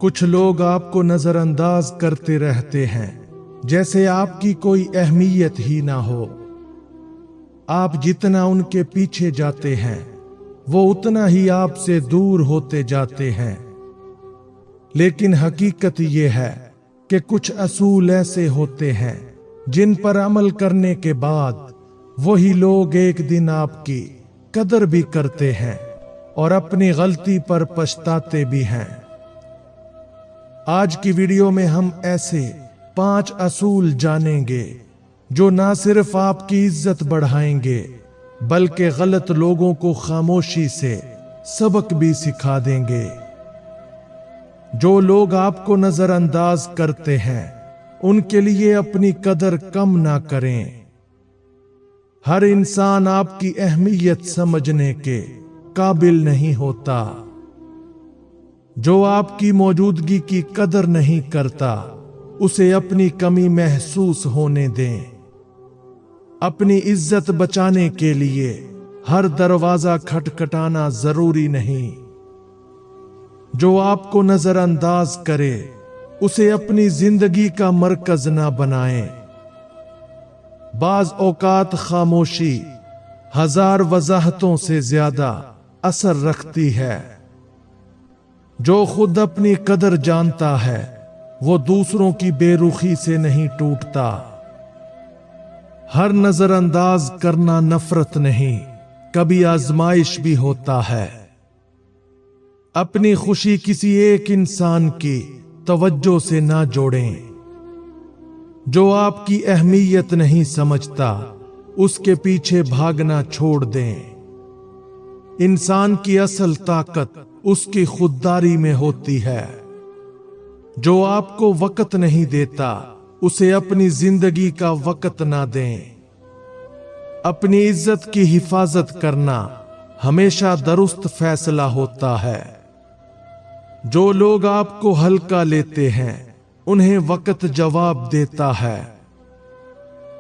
कुछ लोग आपको नजरअंदाज करते रहते हैं, जैसे आपकी कोई अहमियत ही ना हो। आप जितना उनके पीछे जाते हैं, वो उतना ही आपसे दूर होते जाते हैं। लेकिन हकीकत ये है कि कुछ असूल ऐसे होते हैं जिन पर अमल करने के बाद वही लोग एक दिन आपकी कदर भी करते हैं और अपनी गलती पर पछताते भी हैं। आज की वीडियो में हम ऐसे 5 असूल जानेंगे जो ना सिर्फ आपकी इज्जत बढ़ाएंगे बल्कि गलत लोगों को खामोशी से सबक भी सिखा देंगे। जो लोग आपको नजरअंदाज करते हैं, उनके लिए अपनी कदर कम ना करें। हर इंसान आपकी अहमियत समझने के काबिल नहीं होता। जो आपकी मौजूदगी की कदर नहीं करता, उसे अपनी कमी महसूस होने दें। अपनी इज्जत बचाने के लिए हर दरवाजा खटखटाना जरूरी नहीं। जो आपको नजरअंदाज करे, उसे अपनी जिंदगी का मरकज ना बनाएं। बाज औकात खामोशी हजार वजाहतों से ज्यादा असर रखती है। जो खुद अपनी कदर जानता है, वो दूसरों की बेरुखी से नहीं टूटता। हर नजरअंदाज करना नफरत नहीं, कभी आजमाइश भी होता है। अपनी खुशी किसी एक इंसान की तवज्जो से ना जोड़ें। जो आपकी अहमियत नहीं समझता, उसके पीछे भागना छोड़ दें। इंसान की असल ताकत उसकी खुददारी में होती है। जो आपको वक्त नहीं देता, उसे अपनी जिंदगी का वक्त ना दें। अपनी इज्जत की हिफाजत करना हमेशा दुरुस्त फैसला होता है। जो लोग आपको हल्का लेते हैं, उन्हें वक्त जवाब देता है।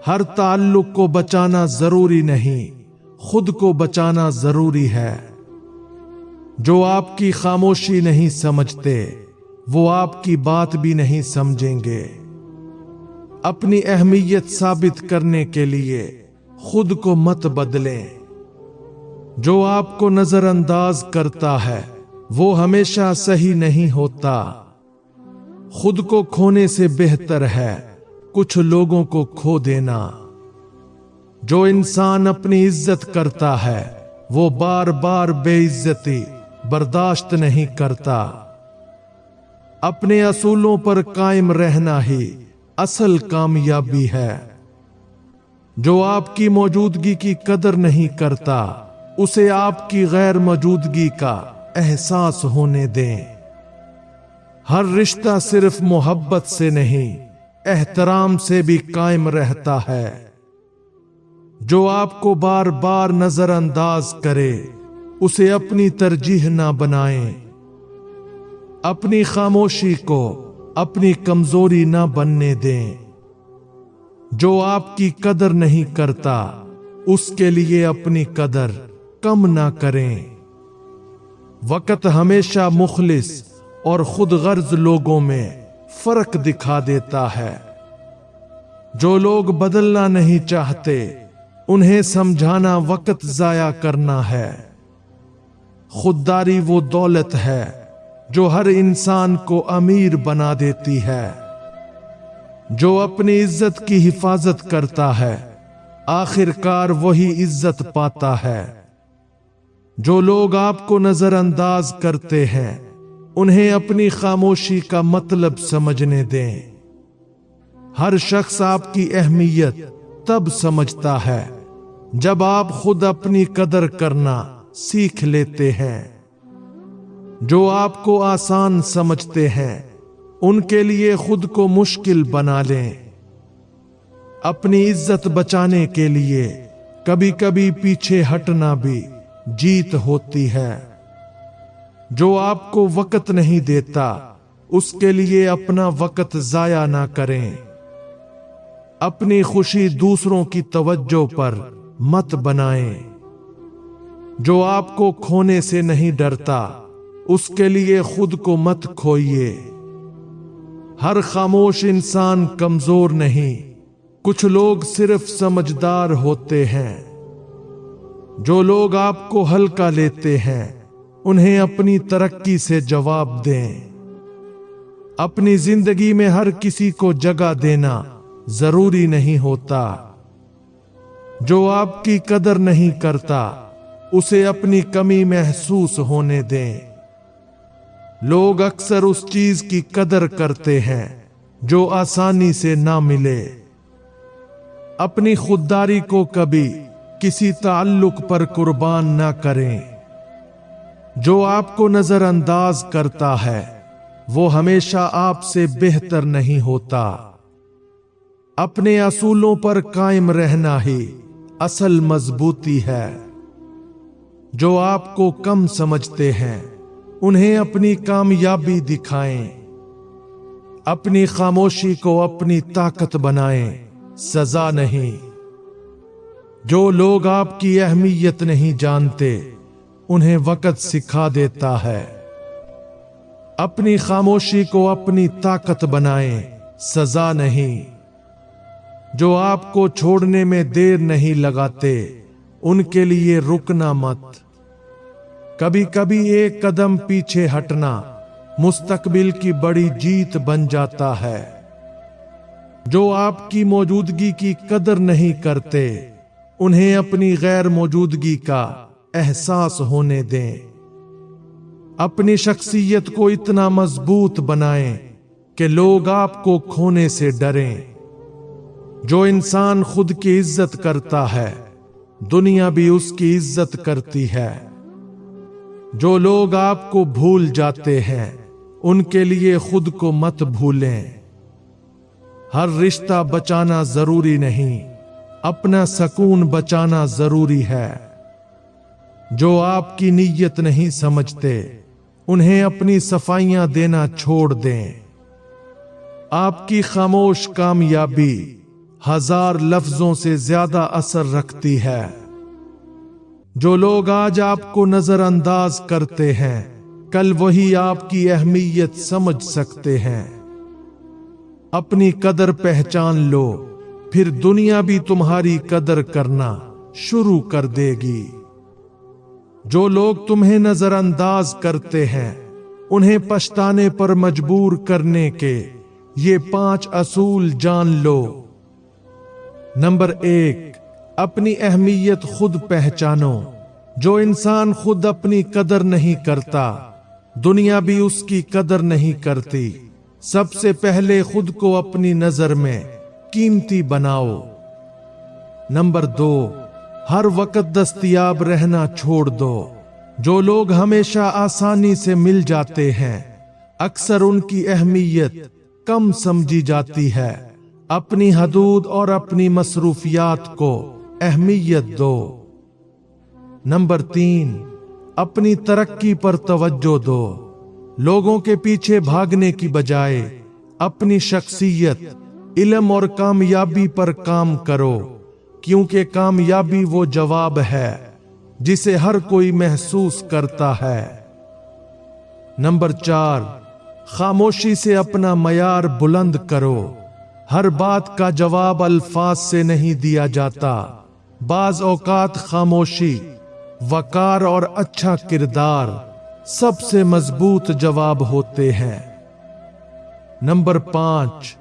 हर ताल्लुक को बचाना जरूरी नहीं, खुद को बचाना जरूरी है। जो आपकी खामोशी नहीं समझते, वो आपकी बात भी नहीं समझेंगे। अपनी अहमियत साबित करने के लिए खुद को मत बदलें। जो आपको नजरअंदाज करता है, वो हमेशा सही नहीं होता। खुद को खोने से बेहतर है कुछ लोगों को खो देना। जो इंसान अपनी इज्जत करता है, वो बार बार बेइज्जती बर्दाश्त नहीं करता। अपने असूलों पर कायम रहना ही असल कामयाबी है। जो आपकी मौजूदगी की कदर नहीं करता, उसे आपकी गैर मौजूदगी का एहसास होने दें। हर रिश्ता सिर्फ मोहब्बत से नहीं, एहतराम से भी कायम रहता है। जो आपको बार बार नजरअंदाज करे, उसे अपनी तरजीह ना बनाएं। अपनी खामोशी को अपनी कमजोरी ना बनने दें। जो आपकी कदर नहीं करता, उसके लिए अपनी कदर कम ना करें। वक्त हमेशा मुखलिस और खुद गर्ज लोगों में फर्क दिखा देता है। जो लोग बदलना नहीं चाहते, उन्हें समझाना वक्त जाया करना है। खुददारी वो दौलत है जो हर इंसान को अमीर बना देती है। जो अपनी इज्जत की हिफाजत करता है, आखिरकार वही इज्जत पाता है। जो लोग आपको नजरअंदाज करते हैं, उन्हें अपनी खामोशी का मतलब समझने दें। हर शख्स आपकी अहमियत तब समझता है जब आप खुद अपनी कदर करना सीख लेते हैं। जो आपको आसान समझते हैं, उनके लिए खुद को मुश्किल बना लें। अपनी इज्जत बचाने के लिए कभी कभी पीछे हटना भी जीत होती है। जो आपको वक्त नहीं देता, उसके लिए अपना वक्त जाया ना करें। अपनी खुशी दूसरों की तवज्जो पर मत बनाएं। जो आपको खोने से नहीं डरता, उसके लिए खुद को मत खोइए। ہر خاموش انسان کمزور نہیں، کچھ لوگ صرف سمجھدار ہوتے ہیں۔ جو لوگ آپ کو ہلکا لیتے ہیں انہیں اپنی ترقی سے جواب دیں۔ اپنی زندگی میں ہر کسی کو جگہ دینا ضروری نہیں ہوتا۔ جو آپ کی قدر نہیں کرتا اسے اپنی کمی محسوس ہونے دیں۔ لوگ اکثر اس چیز کی قدر کرتے ہیں جو آسانی سے نہ ملے۔ اپنی خودداری کو کبھی کسی تعلق پر قربان نہ کریں۔ جو آپ کو نظر انداز کرتا ہے وہ ہمیشہ آپ سے بہتر نہیں ہوتا۔ اپنے اصولوں پر قائم رہنا ہی اصل مضبوطی ہے۔ جو آپ کو کم سمجھتے ہیں انہیں اپنی کامیابی دکھائیں۔ اپنی خاموشی کو اپنی طاقت بنائیں، سزا نہیں۔ جو لوگ آپ کی اہمیت نہیں جانتے انہیں وقت سکھا دیتا ہے۔ اپنی خاموشی کو اپنی طاقت بنائیں، سزا نہیں۔ جو آپ کو چھوڑنے میں دیر نہیں لگاتے ان کے لیے رکنا مت۔ کبھی کبھی ایک قدم پیچھے ہٹنا مستقبل کی بڑی جیت بن جاتا ہے۔ جو آپ کی موجودگی کی قدر نہیں کرتے انہیں اپنی غیر موجودگی کا احساس ہونے دیں۔ اپنی شخصیت کو اتنا مضبوط بنائیں کہ لوگ آپ کو کھونے سے ڈریں۔ جو انسان خود کی عزت کرتا ہے دنیا بھی اس کی عزت کرتی ہے۔ جو لوگ آپ کو بھول جاتے ہیں ان کے لیے خود کو مت بھولیں۔ ہر رشتہ بچانا ضروری نہیں، اپنا سکون بچانا ضروری ہے۔ جو آپ کی نیت نہیں سمجھتے انہیں اپنی صفائیاں دینا چھوڑ دیں۔ آپ کی خاموش کامیابی ہزار لفظوں سے زیادہ اثر رکھتی ہے۔ جو لوگ آج آپ کو نظر انداز کرتے ہیں کل وہی آپ کی اہمیت سمجھ سکتے ہیں۔ اپنی قدر پہچان لو، پھر دنیا بھی تمہاری قدر کرنا شروع کر دے گی۔ جو لوگ تمہیں نظر انداز کرتے ہیں انہیں پچھتانے پر مجبور کرنے کے یہ 5 اصول جان لو۔ نمبر 1، اپنی اہمیت خود پہچانو۔ جو انسان خود اپنی قدر نہیں کرتا دنیا بھی اس کی قدر نہیں کرتی۔ سب سے پہلے خود کو اپنی نظر میں قیمتی بناؤ۔ نمبر 2، ہر وقت دستیاب رہنا چھوڑ دو۔ جو لوگ ہمیشہ آسانی سے مل جاتے ہیں اکثر ان کی اہمیت کم سمجھی جاتی ہے۔ اپنی حدود اور اپنی مصروفیات کو اہمیت دو۔ نمبر 3، اپنی ترقی پر توجہ دو۔ لوگوں کے پیچھے بھاگنے کی بجائے اپنی شخصیت، علم اور کامیابی پر کام کرو، کیونکہ کامیابی وہ جواب ہے جسے ہر کوئی محسوس کرتا ہے۔ نمبر 4، خاموشی سے اپنا معیار بلند کرو۔ ہر بات کا جواب الفاظ سے نہیں دیا جاتا، بعض اوقات خاموشی، وقار اور اچھا کردار سب سے مضبوط جواب ہوتے ہیں۔ نمبر 5،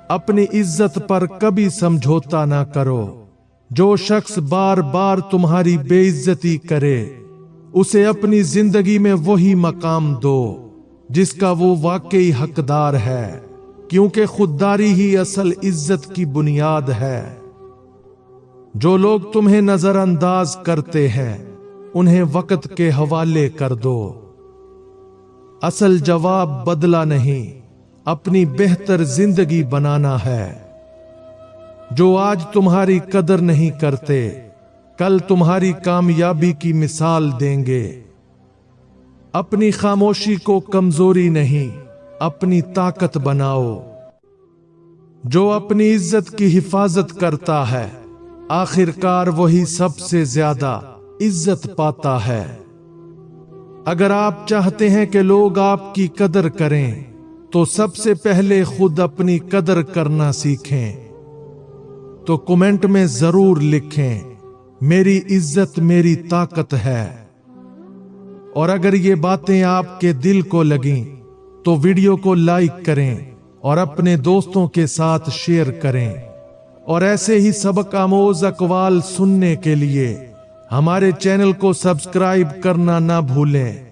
اپنی عزت پر کبھی سمجھوتا نہ کرو۔ جو شخص بار بار تمہاری بے عزتی کرے اسے اپنی زندگی میں وہی مقام دو جس کا وہ واقعی حقدار ہے، کیونکہ خودداری ہی اصل عزت کی بنیاد ہے۔ جو لوگ تمہیں نظر انداز کرتے ہیں انہیں وقت کے حوالے کر دو۔ اصل جواب بدلہ نہیں، اپنی بہتر زندگی بنانا ہے۔ جو آج تمہاری قدر نہیں کرتے کل تمہاری کامیابی کی مثال دیں گے۔ اپنی خاموشی کو کمزوری نہیں، اپنی طاقت بناؤ۔ جو اپنی عزت کی حفاظت کرتا ہے آخرکار وہی سب سے زیادہ عزت پاتا ہے۔ اگر آپ چاہتے ہیں کہ لوگ آپ کی قدر کریں तो सबसे पहले खुद अपनी कदर करना सीखें। तो कमेंट में जरूर लिखें, मेरी इज्जत मेरी ताकत है। और अगर ये बातें आपके दिल को लगीं तो वीडियो को लाइक करें और अपने दोस्तों के साथ शेयर करें। और ऐसे ही सबक आमोज अक़वाल सुनने के लिए हमारे चैनल को सब्सक्राइब करना ना भूलें।